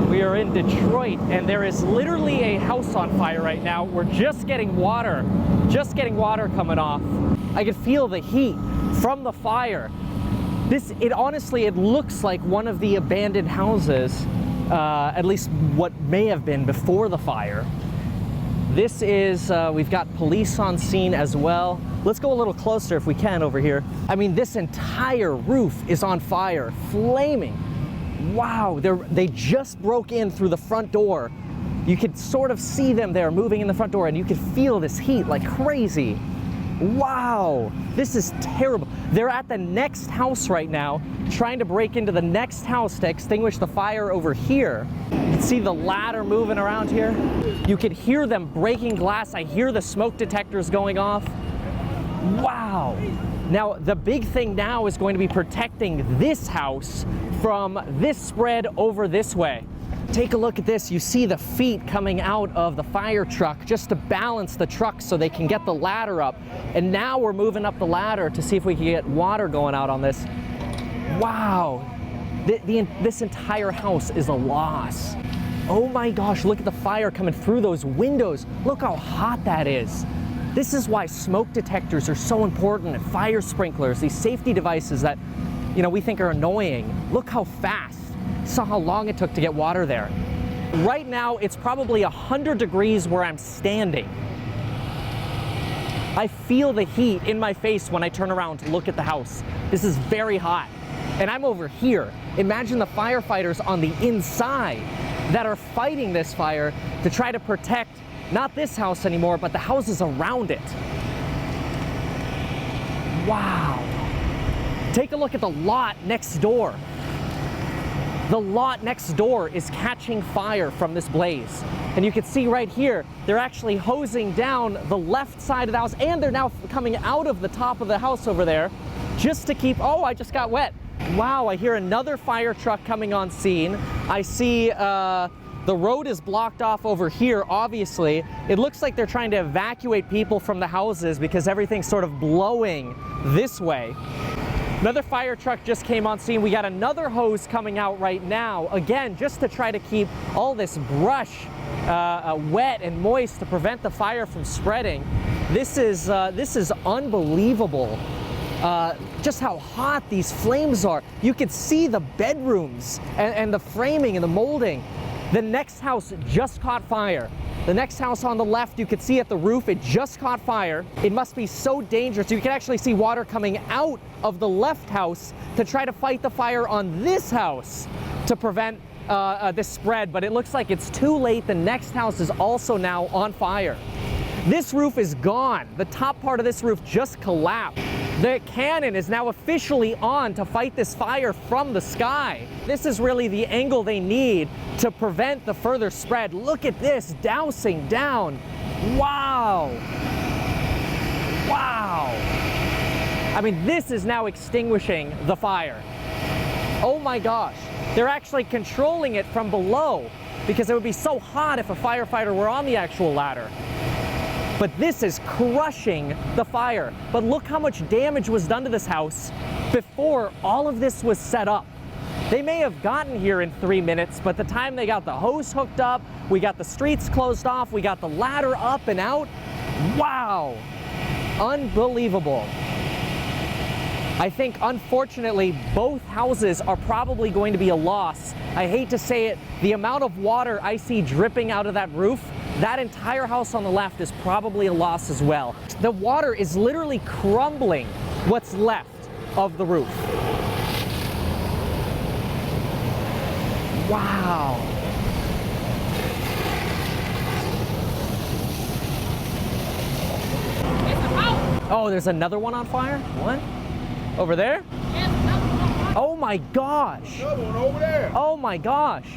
We are in Detroit, and there is literally a house on fire right now. We're just getting water coming off. I can feel the heat from the fire. Honestly, it looks like one of the abandoned houses, at least what may have been before the fire. This is, we've got police on scene as well. Let's go a little closer if we can over here. I mean, this entire roof is on fire, flaming. Wow, they just broke in through the front door. You could sort of see them there moving in the front door, and you could feel this heat like crazy. Wow, this is terrible. They're at the next house right now, trying to break into the next house to extinguish the fire over here. You can see the ladder moving around here. You could hear them breaking glass. I hear the smoke detectors going off. Wow. Now, the big thing now is going to be protecting this house from this spread over this way. Take a look at this. You see the feet coming out of the fire truck just to balance the truck so they can get the ladder up. And now we're moving up the ladder to see if we can get water going out on this. Wow. This entire house is a loss. Oh my gosh, look at the fire coming through those windows. Look how hot that is. This is why smoke detectors are so important, and fire sprinklers, these safety devices that, you know, we think are annoying. Look how fast. Saw how long it took to get water there. Right now, it's probably 100 degrees where I'm standing. I feel the heat in my face when I turn around to look at the house. This is very hot. And I'm over here. Imagine the firefighters on the inside that are fighting this fire to try to protect not this house anymore, but the houses around it. Wow. Take a look at the lot next door. The lot next door is catching fire from this blaze. And you can see right here, they're actually hosing down the left side of the house, and they're now coming out of the top of the house over there just to keep, oh, I just got wet. Wow, I hear another fire truck coming on scene. I see the road is blocked off over here, obviously. It looks like they're trying to evacuate people from the houses because everything's sort of blowing this way. Another fire truck just came on scene. We got another hose coming out right now, again, just to try to keep all this brush wet and moist to prevent the fire from spreading. This is unbelievable. Just how hot these flames are. You could see the bedrooms and the framing and the molding. The next house just caught fire. The next house on the left, you could see at the roof, it just caught fire. It must be so dangerous. You can actually see water coming out of the left house to try to fight the fire on this house to prevent this spread, but it looks like it's too late. The next house is also now on fire. This roof is gone. The top part of this roof just collapsed. The cannon is now officially on to fight this fire from the sky. This is really the angle they need to prevent the further spread. Look at this, dousing down. Wow. Wow. I mean, this is now extinguishing the fire. Oh my gosh. They're actually controlling it from below because it would be so hot if a firefighter were on the actual ladder. But this is crushing the fire. But look how much damage was done to this house before all of this was set up. They may have gotten here in 3 minutes, but the time they got the hose hooked up, we got the streets closed off, we got the ladder up and out. Wow, unbelievable. I think, unfortunately, both houses are probably going to be a loss. I hate to say it, the amount of water I see dripping out of that roof, that entire house on the left is probably a loss as well. The water is literally crumbling what's left of the roof. Wow. Oh, there's another one on fire? What? Over there? Oh my gosh. Another one over there. Oh my gosh.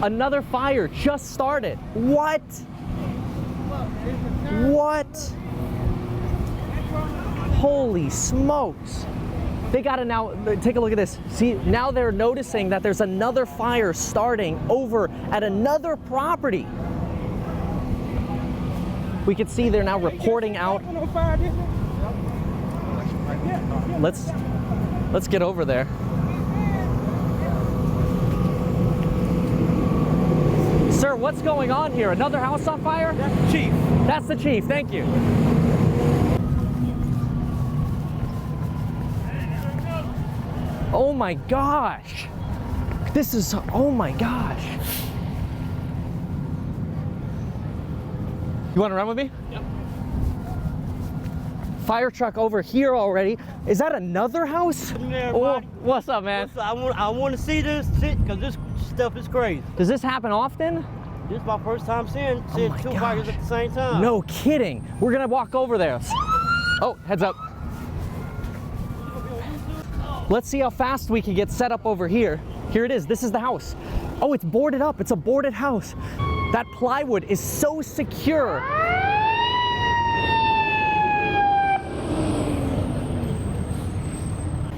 Another fire just started. What? What? Holy smokes. They gotta now, take a look at this. See, now they're noticing that there's another fire starting over at another property. We can see they're now reporting out. Let's get over there. what's going on here? Another house on fire? That's the chief. That's the chief, thank you. Oh my gosh. This is, oh my gosh. You want to run with me? Yep. Fire truck over here already. Is that another house? Oh, what's up, man? What's up? I want to see this shit because this stuff is crazy. Does this happen often? This is my first time seeing my two gosh. fires at the same time. No kidding. We're gonna walk over there. Oh, heads up. Let's see how fast we can get set up over here. Here it is. This is the house. Oh, it's boarded up. It's a boarded house. That plywood is so secure.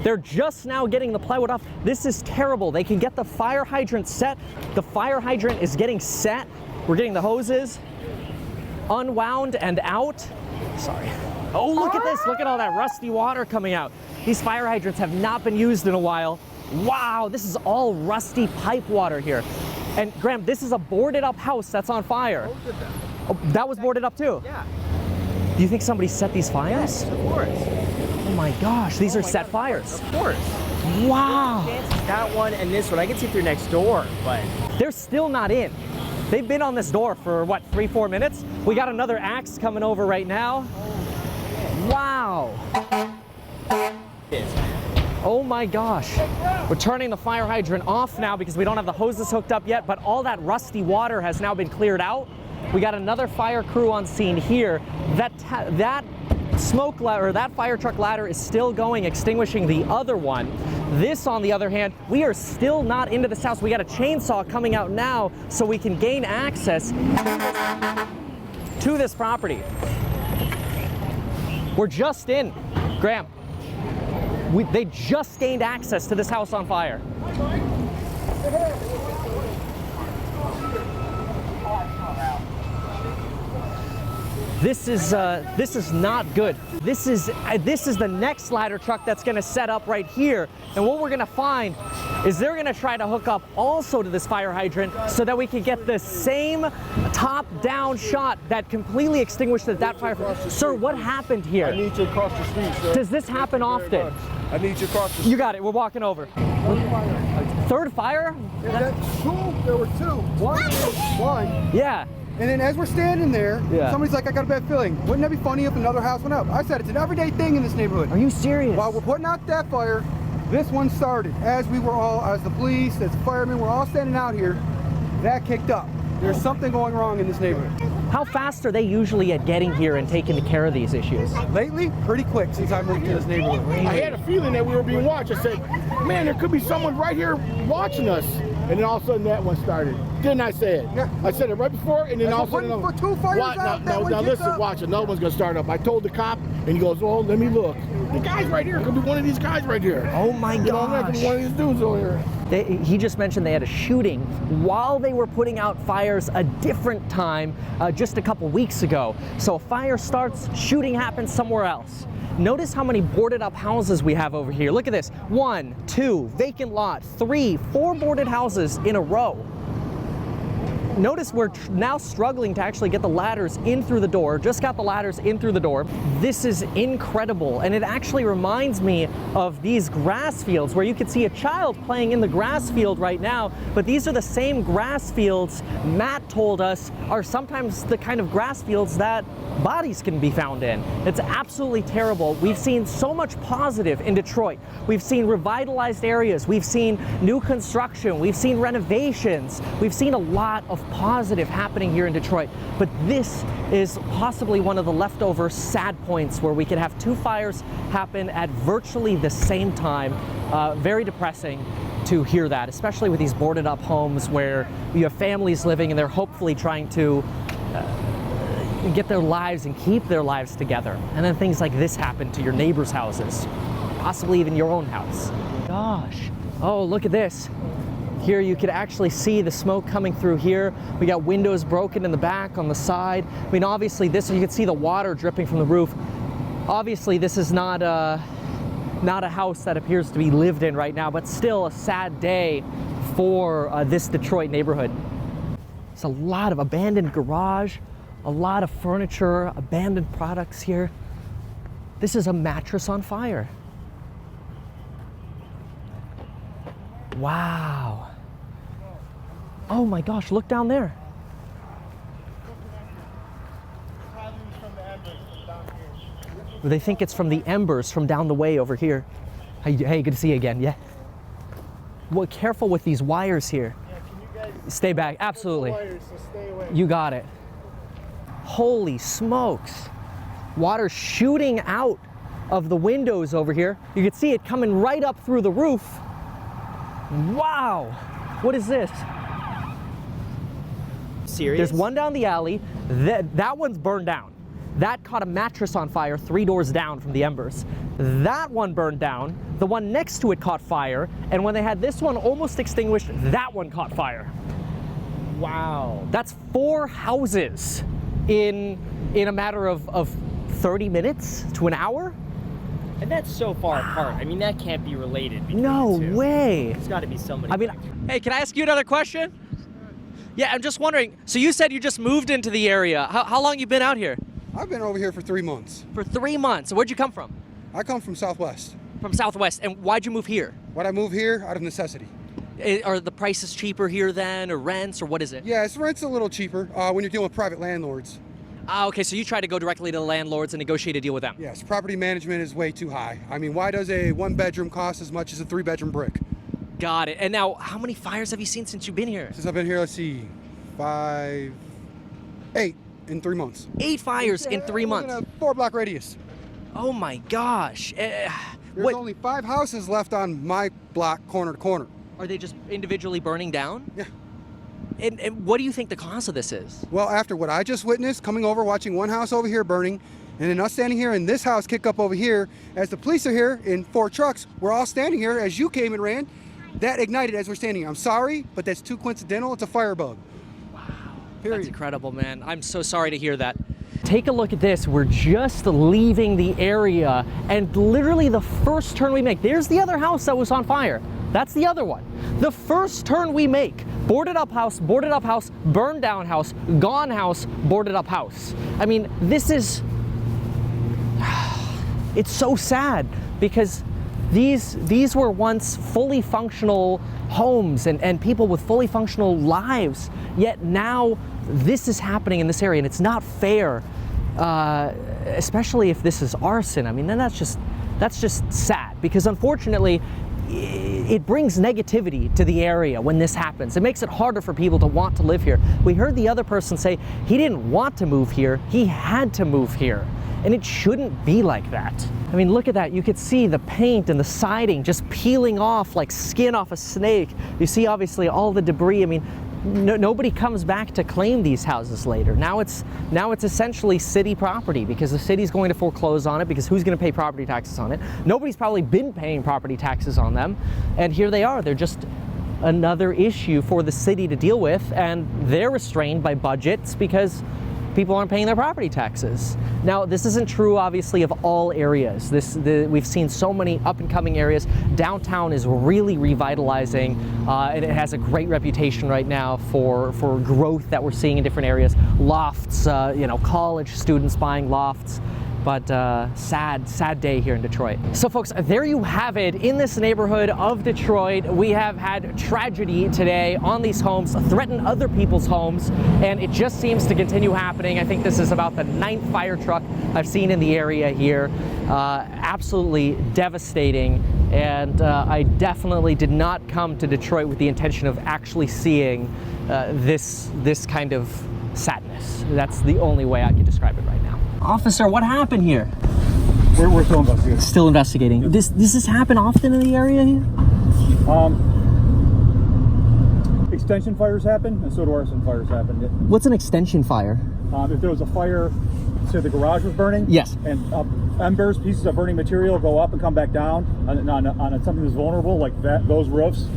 They're just now getting the plywood off. This is terrible. They can get the fire hydrant set. The fire hydrant is getting set. We're getting the hoses unwound and out. Sorry. Oh, look at this. Look at all that rusty water coming out. These fire hydrants have not been used in a while. Wow, this is all rusty pipe water here. And Graham, this is a boarded up house that's on fire. Oh, that was boarded up too? Yeah. Do you think somebody set these fires? Yes, of course. Oh my gosh, these are set fires. Of course. Wow. That one and this one, I can see through next door, but They're still not in. They've been on this door for what, 3-4 minutes? We got another axe coming over right now. Wow. Oh my gosh. We're turning the fire hydrant off now because we don't have the hoses hooked up yet, but all that rusty water has now been cleared out. We got another fire crew on scene here. That smoke ladder, or that fire truck ladder is still going, extinguishing the other one. This, on the other hand, we are still not into this house. We got a chainsaw coming out now so we can gain access to this property. We're just in. Graham, they just gained access to this house on fire. This is not good. This is the next ladder truck that's gonna set up right here. And what we're gonna find is they're gonna try to hook up also to this fire hydrant so that we can get the same top-down shot that completely extinguished that fire. Sir, what happened here? I need you across the street, sir. Does this happen often? I need you across the street. You got it, we're walking over. Third fire? There were two. One. Yeah. And then as we're standing there, Yeah. somebody's like, I got a bad feeling. Wouldn't that be funny if another house went up? I said, it's an everyday thing in this neighborhood. Are you serious? While we're putting out that fire, this one started. As we were all, as the police, as firemen, we're all standing out here, that kicked up. There's something going wrong in this neighborhood. How fast are they usually at getting here and taking care of these issues? Lately, pretty quick since I moved to this neighborhood. I had a feeling that we were being watched. I said, man, there could be someone right here watching us. And then all of a sudden that one started. Didn't I say it? Yeah. I said it right before, and then That's all of a sudden... for two fires out, that one now kicked listen, up. watch, another one's going to start up. I told the cop, and he goes, oh, let me look. The guy's right here. Could be one of these guys right here. Oh my You know, that could be one of gosh. these dudes over here. He just mentioned they had a shooting while they were putting out fires a different time just a couple weeks ago. So a fire starts, shooting happens somewhere else. Notice how many boarded up houses we have over here. Look at this. 1, 2, vacant lot, 3, 4 boarded houses in a row. Notice we're now struggling to actually get the ladders in through the door. Just got the ladders in through the door. This is incredible, and it actually reminds me of these grass fields where you could see a child playing in the grass field right now, but these are the same grass fields Matt told us are sometimes the kind of grass fields that bodies can be found in. It's absolutely terrible. We've seen so much positive in Detroit. We've seen revitalized areas. We've seen new construction. We've seen renovations. We've seen a lot of positive happening here in Detroit. But this is possibly one of the leftover sad points where we could have 2 fires happen at virtually the same time. Very depressing to hear that, especially with these boarded up homes where you have families living and they're hopefully trying to get their lives and keep their lives together. And then things like this happen to your neighbors' houses, possibly even your own house. Gosh. Oh, look at this. Here you could actually see the smoke coming through here. We got windows broken in the back, on the side. I mean, obviously this, you can see the water dripping from the roof. Obviously this is not a house that appears to be lived in right now, but still a sad day for this Detroit neighborhood. There's a lot of abandoned garage, a lot of furniture, abandoned products here. This is a mattress on fire. Wow. Oh my gosh, look down there. They think it's from the embers from down the way over here. Hey, good to see you again, yeah. Well, careful with these wires here. Yeah, can you guys stay back, absolutely. wires, so stay away. You got it. Holy smokes. Water shooting out of the windows over here. You can see it coming right up through the roof. Wow. What is this? Serious? There's one down the alley. That one's burned down. That caught a mattress on fire 3 doors down from the embers. That one burned down. The one next to it caught fire. And when they had this one almost extinguished, that one caught fire. Wow. That's 4 houses in a matter of 30 minutes to an hour. And that's so far apart. I mean, that can't be related between No the two. way. There's got to be somebody. I mean, hey, can I ask you another question? Yeah, I'm just wondering. So you said you just moved into the area. How long you been out here? I've been over here for 3 months. For 3 months. Where'd you come from? I come from Southwest. From Southwest. And why'd you move here? Why'd I move here? Out of necessity. Are the prices cheaper here then, or rents, or what is it? Yeah, rent's a little cheaper when you're dealing with private landlords. Ah, okay, so you try to go directly to the landlords and negotiate a deal with them. Yes, property management is way too high. I mean, why does a 1-bedroom cost as much as a 3-bedroom brick? Got it. And now, how many fires have you seen since you've been here? Since I've been here, let's see, 8 in 3 months. 8 fires in 3 months. In a 4-block radius. Oh my gosh. There's only 5 houses left on my block, corner to corner. Are they just individually burning down? Yeah. And what do you think the cause of this is? Well, after what I just witnessed, coming over, watching one house over here burning, and then us standing here and this house kick up over here, as the police are here in 4 trucks, we're all standing here as you came and ran, that ignited as we're standing here. I'm sorry, but that's too coincidental. It's a firebug. Wow. Period. That's incredible, man. I'm so sorry to hear that. Take a look at this. We're just leaving the area, and literally the first turn we make, there's the other house that was on fire. That's the other one. The first turn we make, boarded up house, burned down house, gone house, boarded up house. I mean, this is, it's so sad because these were once fully functional homes and people with fully functional lives, yet now this is happening in this area, and it's not fair, especially if this is arson. I mean, then that's just sad, because unfortunately, it brings negativity to the area when this happens. It makes it harder for people to want to live here. We heard the other person say he didn't want to move here, he had to move here. And it shouldn't be like that. I mean, look at that. You could see the paint and the siding just peeling off like skin off a snake. You see obviously all the debris. I mean, nobody comes back to claim these houses later. Now it's essentially city property because the city's going to foreclose on it, because who's going to pay property taxes on it? Nobody's probably been paying property taxes on them. And here they are. They're just another issue for the city to deal with, and they're restrained by budgets because people aren't paying their property taxes. Now, this isn't true, obviously, of all areas. We've seen so many up-and-coming areas. Downtown is really revitalizing, and it has a great reputation right now for growth that we're seeing in different areas. Lofts, college students buying lofts. But sad day here in Detroit. So folks, there you have it. In this neighborhood of Detroit, we have had tragedy today on these homes, threaten other people's homes, and it just seems to continue happening. I think this is about the 9th fire truck I've seen in the area here. Absolutely devastating, and I definitely did not come to Detroit with the intention of actually seeing this kind of sadness. That's the only way I can describe it right now. Officer, what happened here? We're still investigating. Still investigating. Yep. Does this happen often in the area here? Extension fires happen, and so do arson fires happen. What's an extension fire? If there was a fire, say the garage was burning, yes, and embers, pieces of burning material go up and come back down on something that's vulnerable, like those roofs.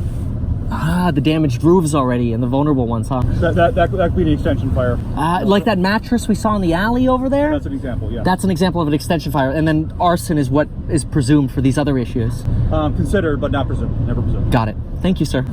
Ah, the damaged roofs already and the vulnerable ones, huh? That could be the extension fire. Like that mattress we saw in the alley over there? That's an example, yeah. That's an example of an extension fire. And then arson is what is presumed for these other issues. Considered, but not presumed. Never presumed. Got it. Thank you, sir.